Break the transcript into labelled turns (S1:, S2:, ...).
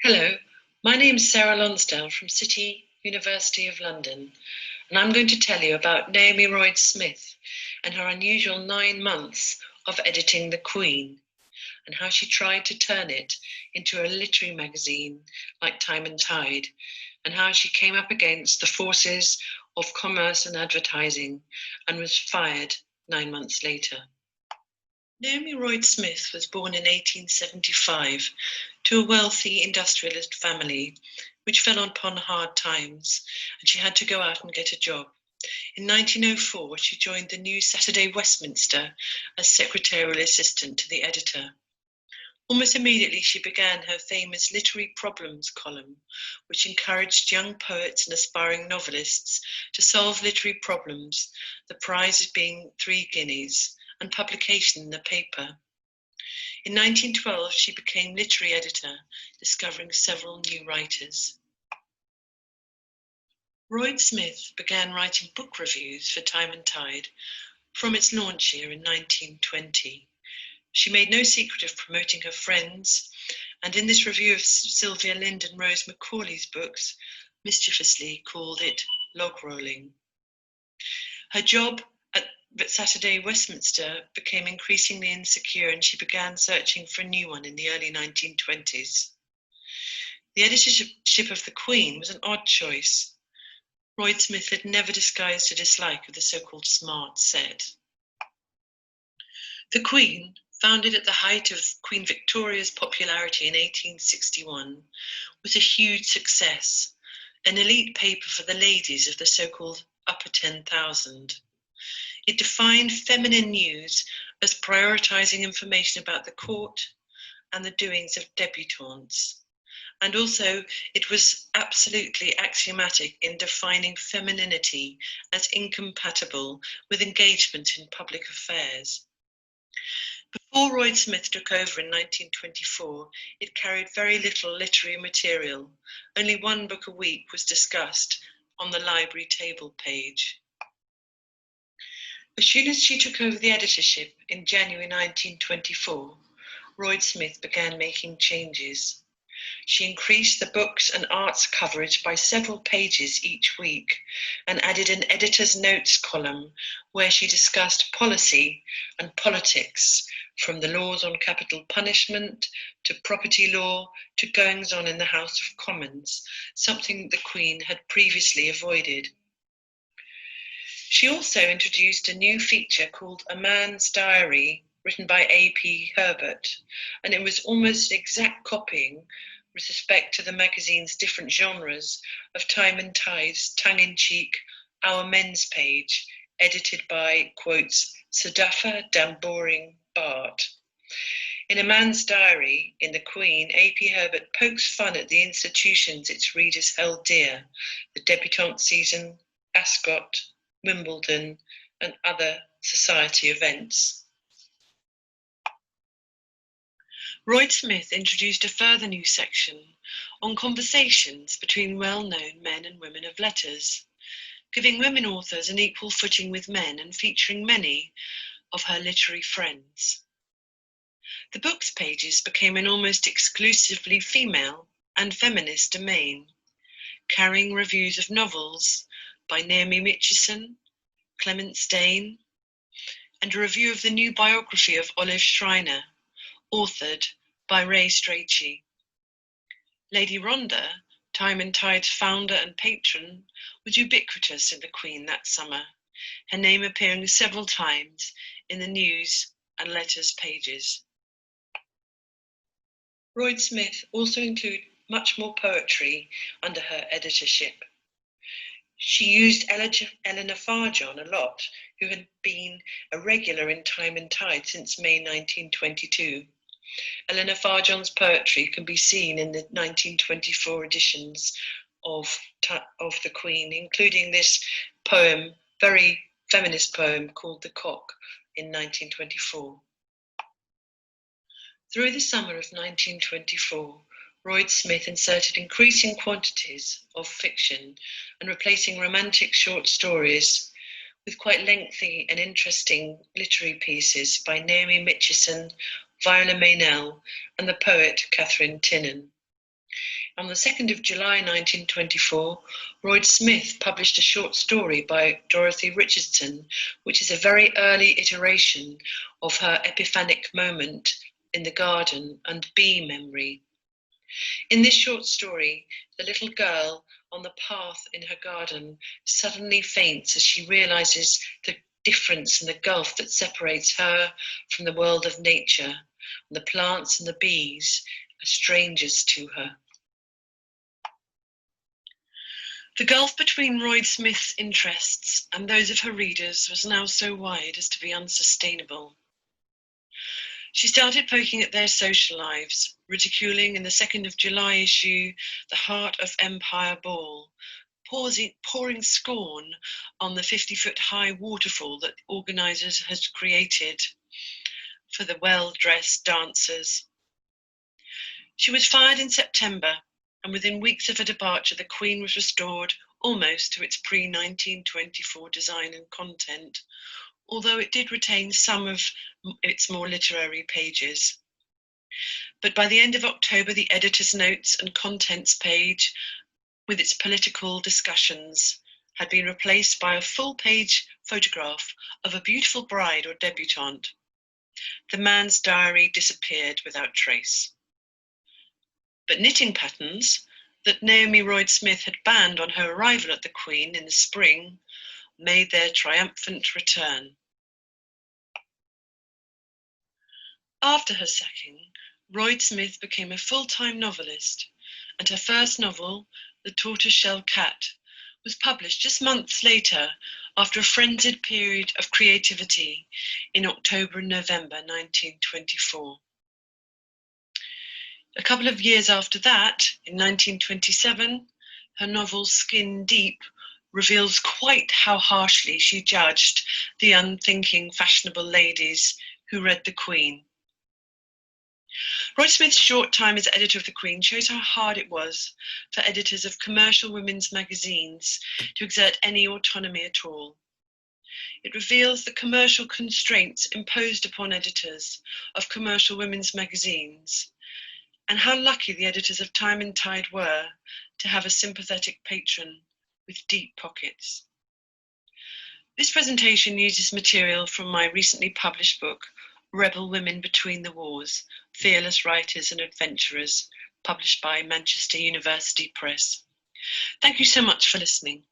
S1: Hello, my name is Sarah Lonsdale from City University of London, and I'm going to tell you about Naomi Royde-Smith and her unusual 9 months of editing The Queen, and how she tried to turn it into a literary magazine like Time and Tide, and how she came up against the forces of commerce and advertising and was fired 9 months later. Naomi Royde-Smith was born in 1875 to a wealthy industrialist family, which fell upon hard times, and she had to go out and get a job. In 1904, she joined the new Saturday Westminster as secretarial assistant to the editor. Almost immediately, she began her famous Literary Problems column, which encouraged young poets and aspiring novelists to solve literary problems, the prizes being 3 guineas, and publication in the paper. In 1912, she became literary editor, discovering several new writers. Royde-Smith began writing book reviews for Time and Tide from its launch year in 1920. She made no secret of promoting her friends, and in this review of Sylvia Lynd and Rose Macaulay's books, mischievously called it log rolling. Her job at Saturday Westminster became increasingly insecure, and she began searching for a new one in the early 1920s. The editorship of The Queen was an odd choice. Royde-Smith had never disguised a dislike of the so-called smart set. The Queen, founded at the height of Queen Victoria's popularity in 1861, was a huge success, an elite paper for the ladies of the so-called upper 10,000. It defined feminine news as prioritizing information about the court and the doings of debutantes. And also, it was absolutely axiomatic in defining femininity as incompatible with engagement in public affairs. Before Royde-Smith took over in 1924, it carried very little literary material. Only 1 book a week was discussed on the library table page. As soon as she took over the editorship in January 1924, Royde-Smith began making changes. She increased the books and arts coverage by several pages each week and added an editor's notes column where she discussed policy and politics, from the laws on capital punishment to property law to goings-on in the House of Commons, something the Queen had previously avoided. She also introduced a new feature called A Man's Diary, written by A.P. Herbert, and it was almost exact copying with respect to the magazine's different genres of Time and Tide's tongue-in-cheek Our Men's page, edited by, quotes, Sudaffa Damboring Bart. In A Man's Diary, in The Queen, A.P. Herbert pokes fun at the institutions its readers held dear, the debutante season, Ascot, Wimbledon, and other society events. Royde-Smith introduced a further new section on conversations between well-known men and women of letters, giving women authors an equal footing with men and featuring many of her literary friends. The books pages became an almost exclusively female and feminist domain, carrying reviews of novels by Naomi Richardson, Clement Stane, and a review of the new biography of Olive Schreiner, authored by Ray Strachey. Lady Rhonda, Time and Tide's founder and patron, was ubiquitous in The Queen that summer, her name appearing several times in the news and letters pages. Royde-Smith also included much more poetry under her editorship. She used Eleanor Farjon a lot, who had been a regular in Time and Tide since May 1922. Eleanor Farjon's poetry can be seen in the 1924 editions of The Queen, including this poem, very feminist poem called The Cock in 1924. Through the summer of 1924, Royde-Smith inserted increasing quantities of fiction and replacing romantic short stories with quite lengthy and interesting literary pieces by Naomi Mitchison, Viola Meynell, and the poet Catherine Tynan. On the 2nd of July 1924, Royde-Smith published a short story by Dorothy Richardson, which is a very early iteration of her epiphanic moment in the garden and bee memory. In this short story, the little girl on the path in her garden suddenly faints as she realizes the difference and the gulf that separates her from the world of nature, and the plants and the bees are strangers to her. The gulf between Royde-Smith's interests and those of her readers was now so wide as to be unsustainable. She started poking at their social lives, ridiculing in the 2nd of July issue the Heart of Empire Ball, pouring scorn on the 50-foot-high waterfall that organisers had created for the well-dressed dancers. She was fired in September, and within weeks of her departure, the Queen was restored almost to its pre-1924 design and content, although it did retain some of its more literary pages. But by the end of October, the editor's notes and contents page, with its political discussions, had been replaced by a full-page photograph of a beautiful bride or debutante. The man's diary disappeared without trace. But knitting patterns that Naomi Royde-Smith had banned on her arrival at the Queen in the spring made their triumphant return. After her sacking, Royde-Smith became a full-time novelist, and her first novel, The Tortoiseshell Cat, was published just months later after a frenzied period of creativity in October and November 1924. A couple of years after that, in 1927, her novel Skin Deep reveals quite how harshly she judged the unthinking fashionable ladies who read The Queen. Royde-Smith's short time as editor of The Queen shows how hard it was for editors of commercial women's magazines to exert any autonomy at all. It reveals the commercial constraints imposed upon editors of commercial women's magazines, and how lucky the editors of Time and Tide were to have a sympathetic patron with deep pockets. This presentation uses material from my recently published book, Rebel Women Between the Wars, Fearless Writers and Adventurers, published by Manchester University Press. Thank you so much for listening.